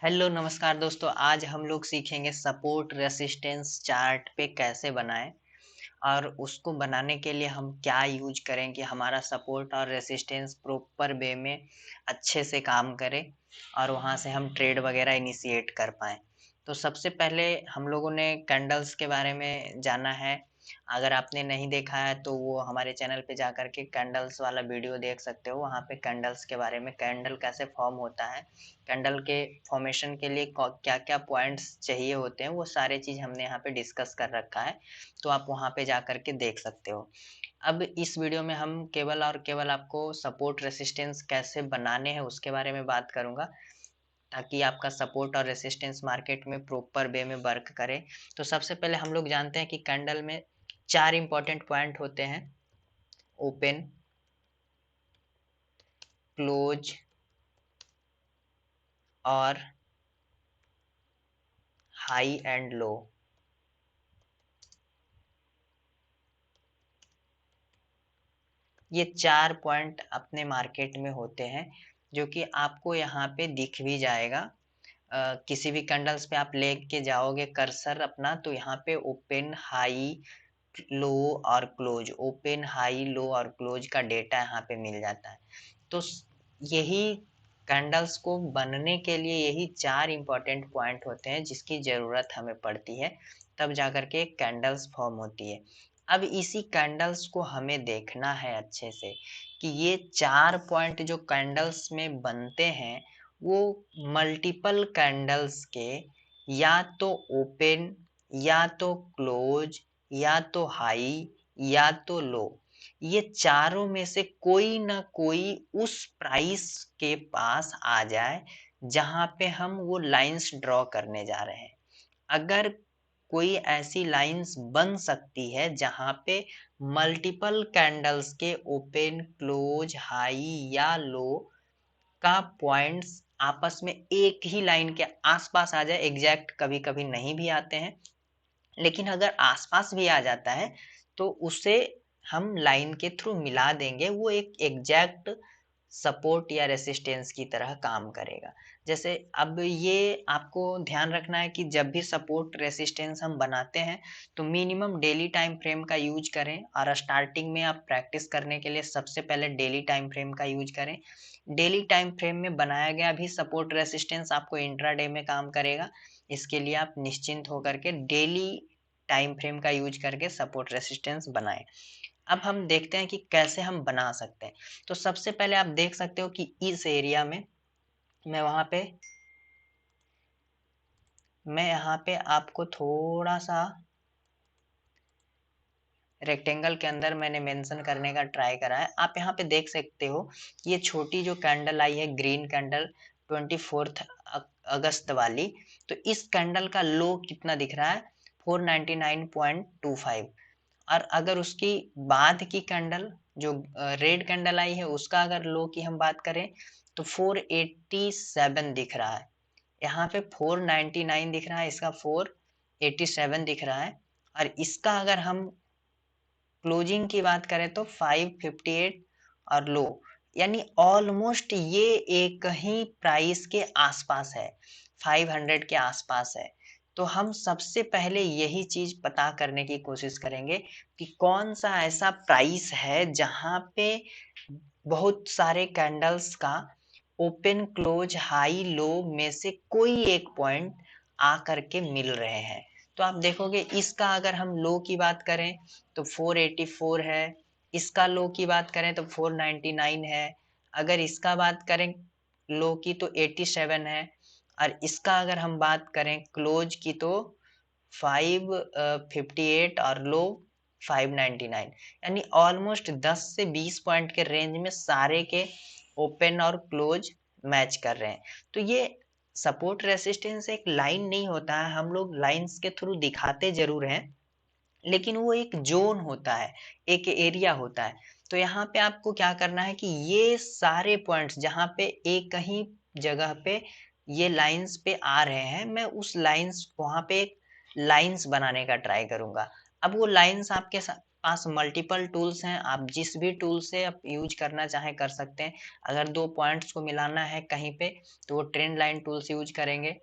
Hello नमस्कार दोस्तों। आज हम लोग सीखेंगे सपोर्ट रेसिस्टेंस चार्ट पे कैसे बनाएं और उसको बनाने के लिए हम क्या यूज करें कि हमारा सपोर्ट और रेसिस्टेंस प्रॉपर वे में अच्छे से काम करे और वहां से हम ट्रेड वगैरह इनिशिएट कर पाएं। तो सबसे पहले हम लोगों ने कैंडल्स के बारे में जाना है। अगर आपने नहीं देखा है तो वो हमारे चैनल पे जा करके कैंडल्स वाला वीडियो देख सकते हो। वहाँ पे कैंडल्स के बारे में, कैंडल कैसे फॉर्म होता है, कैंडल के फॉर्मेशन के लिए क्या क्या पॉइंट्स चाहिए होते हैं, वो सारे चीज़ हमने यहाँ पे डिस्कस कर रखा है। तो आप वहाँ पे जा करके देख सकते हो। अब इस वीडियो में हम केवल और केवल आपको सपोर्ट रेसिस्टेंस कैसे बनाने हैं उसके बारे में बात करूँगा, ताकि आपका सपोर्ट और रेसिस्टेंस मार्केट में प्रॉपर वे में वर्क करे। तो सबसे पहले हम लोग जानते हैं कि कैंडल में चार इंपॉर्टेंट पॉइंट होते हैं: ओपन, क्लोज और हाई एंड लो। ये चार पॉइंट अपने मार्केट में होते हैं, जो कि आपको यहाँ पे दिख भी जाएगा। किसी भी कैंडल्स पे आप लेके जाओगे कर्सर अपना, तो यहाँ पे ओपन, हाई, लो और क्लोज, ओपन, हाई, लो और क्लोज का डेटा यहाँ पे मिल जाता है। तो यही कैंडल्स को बनने के लिए यही चार इंपॉर्टेंट पॉइंट होते हैं जिसकी जरूरत हमें पड़ती है, तब जाकर के कैंडल्स फॉर्म होती है। अब इसी कैंडल्स को हमें देखना है अच्छे से कि ये चार पॉइंट जो कैंडल्स में बनते हैं वो मल्टीपल कैंडल्स के या तो ओपन, या तो क्लोज, या तो हाई, या तो लो, ये चारों में से कोई ना कोई उस प्राइस के पास आ जाए जहां पे हम वो लाइंस ड्रॉ करने जा रहे हैं। अगर कोई ऐसी लाइंस बन सकती है जहां पे मल्टीपल कैंडल्स के ओपन, क्लोज, हाई या लो का पॉइंट्स आपस में एक ही लाइन के आसपास आ जाए, एग्जैक्ट कभी कभी नहीं भी आते हैं, लेकिन अगर आसपास भी आ जाता है तो उसे हम लाइन के थ्रू मिला देंगे, वो एक एग्जैक्ट सपोर्ट या रेसिस्टेंस की तरह काम करेगा। जैसे अब ये आपको ध्यान रखना है कि जब भी सपोर्ट रेसिस्टेंस हम बनाते हैं तो मिनिमम डेली टाइम फ्रेम का यूज करें, और स्टार्टिंग में आप प्रैक्टिस करने के लिए सबसे पहले डेली टाइम फ्रेम का यूज करें। डेली टाइम फ्रेम में बनाया गया भी सपोर्ट रेसिस्टेंस आपको इंट्राडे में काम करेगा। इसके लिए आप निश्चिंत होकर के डेली टाइम फ्रेम का यूज करके सपोर्ट रेसिस्टेंस बनाएं। अब हम देखते हैं कि कैसे हम बना सकते हैं। तो सबसे पहले आप देख सकते हो कि इस एरिया में मैं यहाँ पे आपको थोड़ा सा रेक्टेंगल के अंदर मैंने मेंशन करने का ट्राई करा है। आप यहाँ पे देख सकते हो ये छोटी जो कैंडल आई है, ग्रीन कैंडल, 24 अगस्त वाली, तो इस कैंडल का लो कितना दिख रहा है? 499.25। और अगर उसकी बाद की कैंडल जो रेड कैंडल आई है उसका अगर लो की हम बात करें तो 487 दिख रहा है। यहाँ पे 499 दिख रहा है, इसका 487 दिख रहा है। और इसका अगर हम क्लोजिंग की बात करें तो 558 और लो, यानी ऑलमोस्ट ये एक ही प्राइस के आसपास है, 500 के आसपास है। तो हम सबसे पहले यही चीज पता करने की कोशिश करेंगे कि कौन सा ऐसा प्राइस है जहां पे बहुत सारे कैंडल्स का ओपन, क्लोज, हाई, लो में से कोई एक पॉइंट आ करके मिल रहे हैं। तो आप देखोगे इसका अगर हम लो की बात करें तो 484 है, इसका लो की बात करें तो 499 है, अगर इसका बात करें लो की तो 87 है, और इसका अगर हम बात करें क्लोज की तो 558 और लो 599। यानी ऑलमोस्ट 10 से 20 पॉइंट के रेंज में सारे के ओपन और क्लोज मैच कर रहे हैं। तो ये सपोर्ट रेसिस्टेंस एक लाइन नहीं होता है, हम लोग लाइंस के थ्रू दिखाते जरूर हैं, लेकिन वो एक जोन होता है, एक एरिया होता है। तो यहाँ पे आपको क्या करना है कि ये सारे पॉइंट्स जहाँ पे एक ही जगह पे ये लाइंस पे आ रहे हैं, मैं उस लाइंस वहां पे एक लाइंस बनाने का ट्राई करूंगा। अब वो लाइंस आपके पास मल्टीपल टूल्स हैं, आप जिस भी टूल से आप यूज करना चाहें कर सकते हैं। अगर दो पॉइंट्स को मिलाना है कहीं पे तो वो ट्रेंड लाइन टूल्स यूज करेंगे।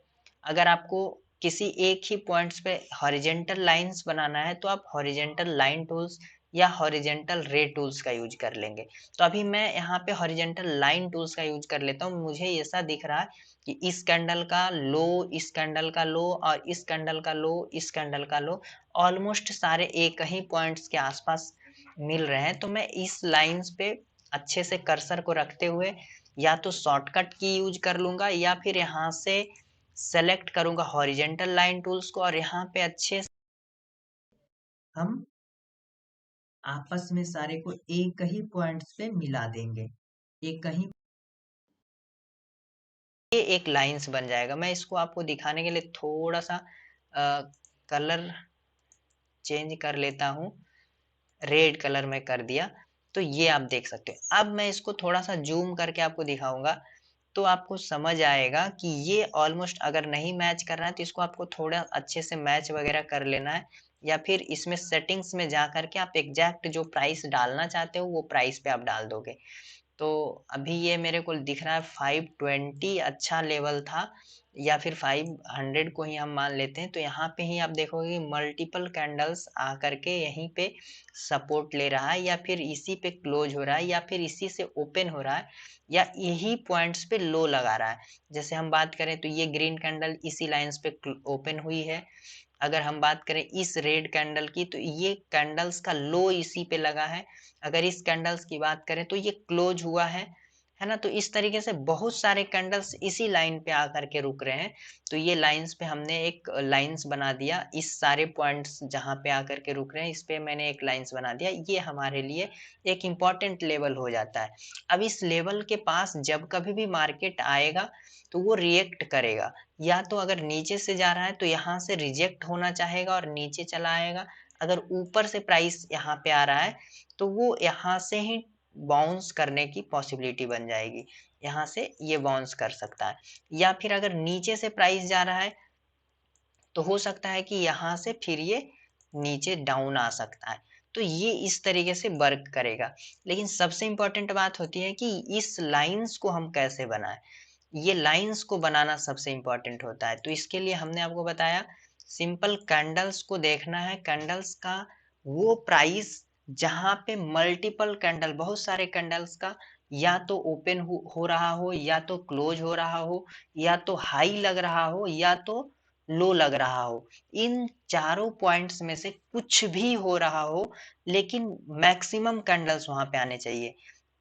अगर आपको किसी एक ही पॉइंट्स पे हॉरिजेंटल लाइंस बनाना है तो आप हॉरिजेंटल लाइन टूल्स या हॉरिजेंटल रे टूल्स का यूज कर लेंगे। तो अभी मैं यहाँ पे हॉरिजेंटल लाइन टूल्स का यूज कर लेता हूँ। मुझे ऐसा दिख रहा है कि इस कैंडल का लो, इस कैंडल का लो और इस कैंडल का लो, इस कैंडल का लो ऑलमोस्ट सारे एक ही पॉइंट्स के आसपास मिल रहे हैं। तो मैं इस लाइंस पे अच्छे से कर्सर को रखते हुए या तो शॉर्टकट की यूज कर लूंगा या फिर यहाँ से सेलेक्ट करूंगा हॉरिजेंटल लाइन टूल्स को और यहाँ पे अच्छे से हम आपस में सारे को एक ही पॉइंट्स पे मिला देंगे। एक ही ये एक लाइंस बन जाएगा। मैं इसको आपको दिखाने के लिए थोड़ा सा कलर चेंज कर लेता हूँ, रेड कलर में कर दिया। तो ये आप देख सकते हो। अब मैं इसको थोड़ा सा जूम करके आपको दिखाऊंगा तो आपको समझ आएगा कि ये ऑलमोस्ट अगर नहीं मैच कर रहा है तो इसको आपको थोड़ा अच्छे से मैच वगैरह कर लेना है या फिर इसमें सेटिंग्स में जा करके आप एग्जैक्ट जो प्राइस डालना चाहते हो वो प्राइस पे आप डाल दोगे। तो अभी ये मेरे को दिख रहा है 520 अच्छा लेवल था या फिर 500 को ही हम मान लेते हैं। तो यहाँ पे ही आप देखोगे मल्टीपल कैंडल्स आ करके यहीं पे सपोर्ट ले रहा है या फिर इसी पे क्लोज हो रहा है या फिर इसी से ओपन हो रहा है या यही पॉइंट्स पे लो लगा रहा है। जैसे हम बात करें तो ये ग्रीन कैंडल इसी लाइंस पे ओपन हुई है। अगर हम बात करें इस रेड कैंडल की तो ये कैंडल्स का लो इसी पे लगा है। अगर इस कैंडल्स की बात करें तो ये क्लोज हुआ है ना। तो इस तरीके से बहुत सारे कैंडल्स इसी लाइन पे आकर के रुक रहे हैं। तो ये लाइंस पे हमने एक लाइंस बना दिया, इस सारे पॉइंट्स जहां पे आकर के रुक रहे हैं इस पे मैंने एक लाइंस बना दिया। ये हमारे लिए एक इम्पॉर्टेंट लेवल हो जाता है। अब इस लेवल के पास जब कभी भी मार्केट आएगा तो वो रिएक्ट करेगा। या तो अगर नीचे से जा रहा है तो यहाँ से रिजेक्ट होना चाहेगा और नीचे चला आएगा। अगर ऊपर से प्राइस यहाँ पे आ रहा है तो वो यहाँ से ही बाउंस करने की पॉसिबिलिटी बन जाएगी। यहाँ से ये बाउंस कर सकता है। या फिर अगर नीचे से प्राइस जा रहा है तो हो सकता है कि यहाँ से फिर ये नीचे डाउन आ सकता है। तो ये इस तरीके से वर्क करेगा। लेकिन सबसे इंपॉर्टेंट बात होती है कि इस लाइंस को हम कैसे बनाएं। ये लाइंस को बनाना सबसे इंपॉर्टेंट होता है। तो इसके लिए हमने आपको बताया सिंपल कैंडल्स को देखना है। कैंडल्स का वो प्राइस जहां पे मल्टीपल कैंडल, बहुत सारे कैंडल्स का या तो ओपन हो रहा हो या तो क्लोज हो रहा हो या तो हाई लग रहा हो या तो लो लग रहा हो। इन चारों पॉइंट्स में से कुछ भी हो रहा हो लेकिन मैक्सिमम कैंडल्स वहां पे आने चाहिए,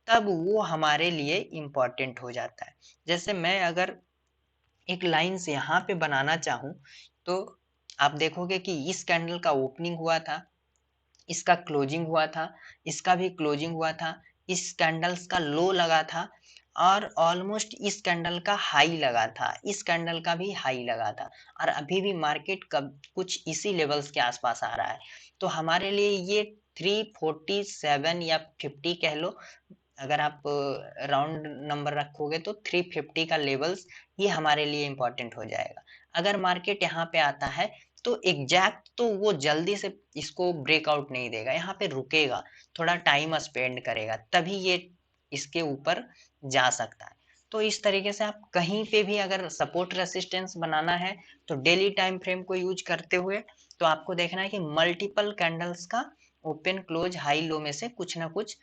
तब वो हमारे लिए इम्पोर्टेंट हो जाता है। जैसे मैं अगर एक लाइंस यहाँ पे बनाना चाहूँ तो आप देखोगे कि इस कैंडल का ओपनिंग हुआ था, इसका क्लोजिंग हुआ था, इसका भी क्लोजिंग हुआ था, इस कैंडल्स का लो लगा था और ऑलमोस्ट इस कैंडल का हाई लगा था, इस कैंडल का भी हाई लगा था और अभी भी मार्केट कब कुछ इसी लेवल्स के आसपास आ रहा है। तो हमारे लिए ये 347 या 50 कह लो, अगर आप राउंड नंबर रखोगे तो 350 का लेवल्स ये हमारे लिए इंपॉर्टेंट हो जाएगा। अगर मार्केट यहाँ पे आता है तो एग्जैक्ट तो वो जल्दी से इसको ब्रेकआउट नहीं देगा, यहाँ पे रुकेगा, थोड़ा टाइम स्पेंड करेगा, तभी ये इसके ऊपर जा सकता है। तो इस तरीके से आप कहीं पे भी अगर सपोर्ट रेसिस्टेंस बनाना है तो डेली टाइम फ्रेम को यूज करते हुए तो आपको देखना है कि मल्टीपल कैंडल्स का ओपन क्लोज हाई लो में से कुछ ना कुछ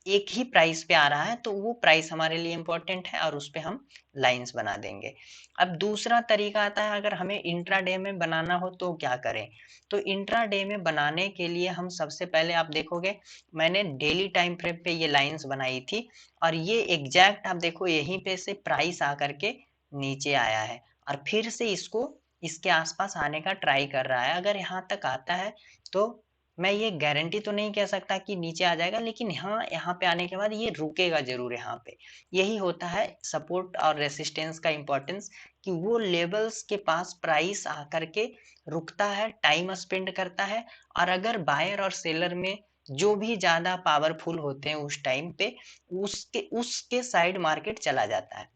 एक ही प्राइस पे आ रहा है तो वो प्राइस हमारे लिए इंपॉर्टेंट है और उस पे हम लाइंस बना देंगे। अब दूसरा तरीका आता है, अगर हमें इंट्राडे में बनाना हो तो क्या करें। तो इंट्राडे में बनाने के लिए हम सबसे पहले आप देखोगे मैंने डेली टाइम फ्रेम पे ये लाइंस बनाई थी और ये एग्जैक्ट आप देखो यहीं पे से प्राइस आकर के नीचे आया है और फिर से इसको इसके आसपास आने का ट्राई कर रहा है। अगर यहाँ तक आता है तो मैं ये गारंटी तो नहीं कह सकता कि नीचे आ जाएगा, लेकिन हाँ यहाँ पे आने के बाद ये रुकेगा जरूर यहाँ पे। यही होता है सपोर्ट और रेसिस्टेंस का इम्पोर्टेंस, कि वो लेवल्स के पास प्राइस आकर के रुकता है, टाइम स्पेंड करता है और अगर बायर और सेलर में जो भी ज्यादा पावरफुल होते हैं उस टाइम पे उसके उसके साइड मार्केट चला जाता है।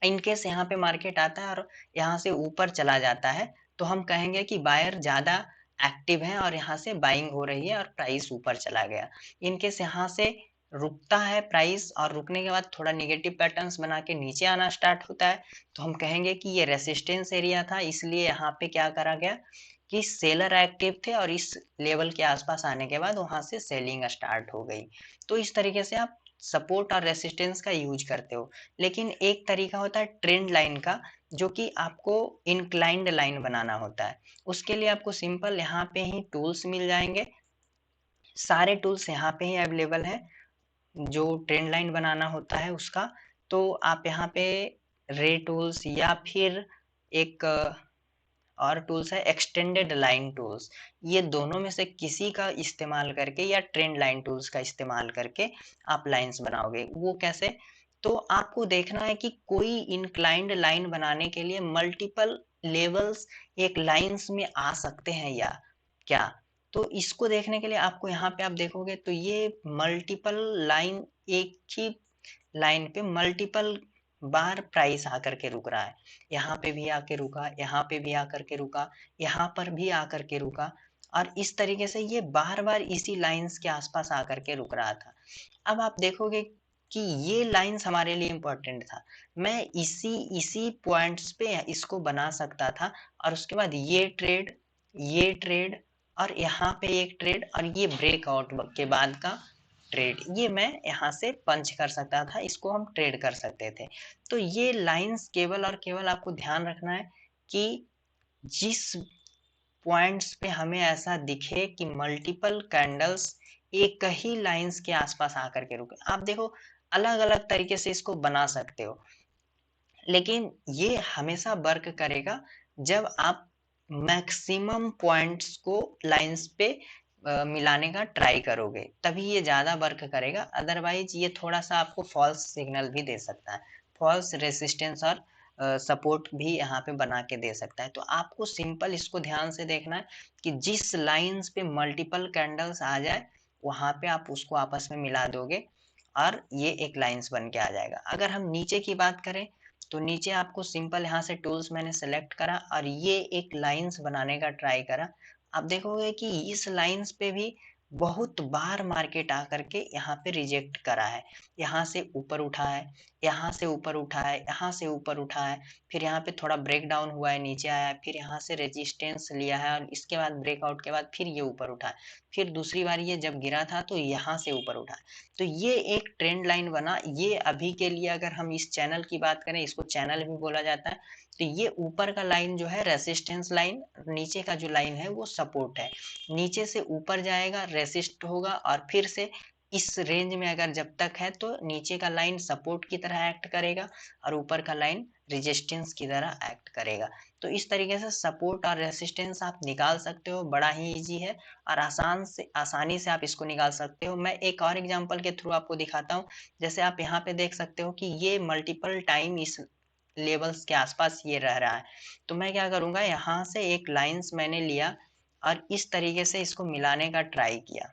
इनकेस यहाँ पे मार्केट आता है और यहाँ से ऊपर चला जाता है तो हम कहेंगे कि बायर ज्यादा एक्टिव हैं और यहाँ से बाइंग हो रही है और प्राइस ऊपर चला गया। इनकेस यहाँ से रुकता है प्राइस और रुकने के बाद थोड़ा नेगेटिव पैटर्न्स बना के नीचे आना स्टार्ट होता है, तो हम कहेंगे कि ये रेसिस्टेंस एरिया था, इसलिए यहाँ पे क्या करा गया कि सेलर एक्टिव थे और इस लेवल के आसपास आने के बाद वहां से सेलिंग स्टार्ट हो गई। तो इस तरीके से आप सपोर्ट और रेसिस्टेंस का यूज करते हो। लेकिन एक तरीका होता है ट्रेंड लाइन का, जो कि आपको इंक्लाइंड लाइन बनाना होता है। उसके लिए आपको सिंपल यहाँ पे ही टूल्स मिल जाएंगे, सारे टूल्स यहाँ पे ही अवेलेबल हैं जो ट्रेंड लाइन बनाना होता है उसका। तो आप यहाँ पे रे टूल्स या फिर एक और टूल्स है एक्सटेंडेड लाइन टूल्स, ये दोनों में से किसी का इस्तेमाल करके या ट्रेंड लाइन टूल्स का इस्तेमाल करके आप लाइंस बनाओगे। वो कैसे? तो आपको देखना है कि कोई इंक्लाइंड लाइन बनाने के लिए मल्टीपल लेवल्स एक लाइंस में आ सकते हैं या क्या। तो इसको देखने के लिए आपको यहाँ पे आप देखोगे तो ये मल्टीपल लाइन, एक ही लाइन पे मल्टीपल बार प्राइस आकर के रुक रहा है। यहाँ पे भी आके रुका, यहाँ पे भी आकर के रुका, यहाँ पर भी आकर के रुका, और इस तरीके से ये बार बार इसी लाइंस के आसपास आकर के रुक रहा था। अब आप देखोगे कि ये लाइंस हमारे लिए इम्पोर्टेंट था, मैं इसी इसी पॉइंट्स पे इसको बना सकता था और उसके बाद ये ट्रेड और यहाँ पे एक ट्रेड और ये ब्रेकआउट के बाद का ट्रेड, ये मैं यहाँ से पंच कर सकता था, इसको हम ट्रेड कर सकते थे। तो ये लाइंस केवल और केवल आपको ध्यान रखना है कि जिस पॉइंट्स पे हमें ऐसा दिखे कि मल्टीपल कैंडल्स एक ही लाइंस के आसपास आकर के रुके, आप देखो अलग अलग तरीके से इसको बना सकते हो, लेकिन ये हमेशा वर्क करेगा जब आप मैक्सिमम पॉइंट्स को लाइंस पे मिलाने का ट्राई करोगे, तभी ये ज़्यादा वर्क करेगा। अदरवाइज ये थोड़ा सा आपको फॉल्स सिग्नल भी दे सकता है, फॉल्स रेसिस्टेंस और सपोर्ट भी यहाँ पे बना के दे सकता है। तो आपको सिंपल इसको ध्यान से देखना है कि जिस लाइंस पे मल्टीपल कैंडल्स आ जाए वहाँ पे आप उसको आपस में मिला दोगे और ये एक लाइंस बन के आ जाएगा। अगर हम नीचे की बात करें तो नीचे आपको सिंपल यहाँ से टूल्स मैंने सेलेक्ट करा और ये एक लाइंस बनाने का ट्राई करा। आप देखोगे कि इस लाइंस पे भी बहुत बार मार्केट आकर के यहाँ पे रिजेक्ट करा है, यहाँ से ऊपर उठा है, यहाँ से ऊपर उठा है, यहाँ से ऊपर उठा है, फिर यहाँ पे थोड़ा ब्रेक डाउन हुआ है, नीचे आया है, फिर यहाँ से रेजिस्टेंस लिया है और इसके बाद ब्रेकआउट के बाद फिर ये ऊपर उठा है, फिर दूसरी बार ये जब गिरा था तो यहाँ से ऊपर उठा है। तो ये एक ट्रेंड लाइन बना। ये अभी के लिए अगर हम इस चैनल की बात करें, इसको चैनल भी बोला जाता है, तो ये ऊपर का लाइन जो है रेसिस्टेंस लाइन, नीचे का जो लाइन है वो सपोर्ट है। नीचे से ऊपर जाएगा रेसिस्ट होगा और फिर से इस रेंज में अगर जब तक है तो नीचे का लाइन सपोर्ट की तरह एक्ट करेगा और ऊपर का लाइन रेजिस्टेंस की तरह एक्ट करेगा। तो इस तरीके से सपोर्ट और रेसिस्टेंस आप निकाल सकते हो, बड़ा ही इजी है और आसानी से आप इसको निकाल सकते हो। मैं एक और एग्जांपल के थ्रू आपको दिखाता हूँ। जैसे आप यहाँ पे देख सकते हो कि ये मल्टीपल टाइम इस लेवल्स के आसपास ये रह रहा है, तो मैं क्या करूंगा, यहाँ से एक लाइंस मैंने लिया और इस तरीके से इसको मिलाने का ट्राई किया।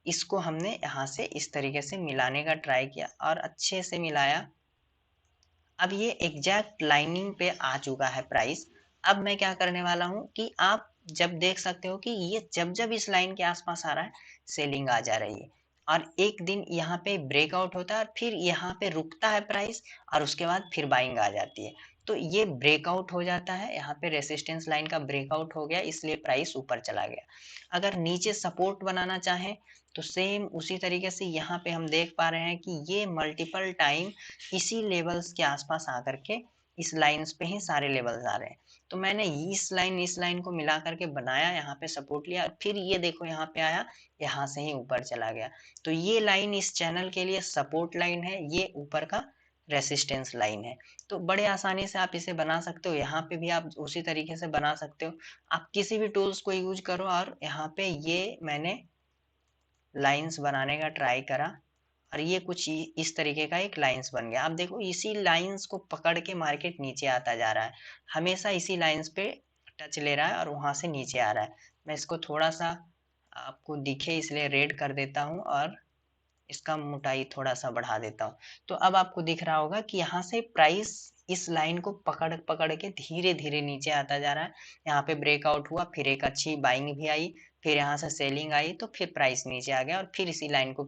इसको हमने यहाँ से इस तरीके से मिलाने का ट्राई किया और अच्छे से मिलाया। अब ये एग्जैक्ट लाइनिंग पे आ चुका है प्राइस। अब मैं क्या करने वाला हूँ कि आप जब देख सकते हो कि ये जब जब इस लाइन के आसपास आ रहा है सेलिंग आ जा रही है और एक दिन यहाँ पे ब्रेकआउट होता है और फिर यहाँ पे रुकता है प्राइस और उसके बाद फिर बाइंग आ जाती है। तो ये ब्रेकआउट हो जाता है, यहाँ पे रेसिस्टेंस लाइन का ब्रेकआउट हो गया इसलिए प्राइस ऊपर चला गया। अगर नीचे सपोर्ट बनाना चाहें तो सेम उसी तरीके से यहाँ पे हम देख पा रहे हैं कि ये मल्टीपल टाइम इसी लेवल्स के आसपास आकर के इस लाइंस पे ही सारे लेवल्स आ रहे हैं। तो मैंने इस लाइन को मिला करके बनाया, यहाँ पे सपोर्ट लिया, फिर ये देखो यहाँ पे आया, यहाँ से ही ऊपर चला गया। तो ये लाइन इस चैनल के लिए सपोर्ट लाइन है, ये ऊपर का रेसिस्टेंस लाइन है। तो बड़े आसानी से आप इसे बना सकते हो, यहाँ पे भी आप उसी तरीके से बना सकते हो। आप किसी भी टूल्स को यूज करो और यहाँ पे ये मैंने लाइंस बनाने का ट्राई करा और ये कुछ इस तरीके का एक लाइंस बन गया। आप देखो इसी लाइंस को पकड़ के मार्केट नीचे आता जा रहा है, हमेशा इसी लाइंस पे टच ले रहा है और वहां से नीचे आ रहा है। मैं इसको थोड़ा सा आपको दिखे इसलिए रेड कर देता हूँ और इसका मोटाई थोड़ा सा बढ़ा देता हूँ। तो अब आपको दिख रहा होगा कि यहाँ से प्राइस इस लाइन को पकड़ पकड़ के धीरे धीरे नीचे आता जा रहा है। यहाँ पे ब्रेकआउट हुआ, फिर एक अच्छी बाइंग भी आई, फिर यहाँ से सेलिंग आई, तो फिर प्राइस नीचे आ गया और फिर इसी लाइन को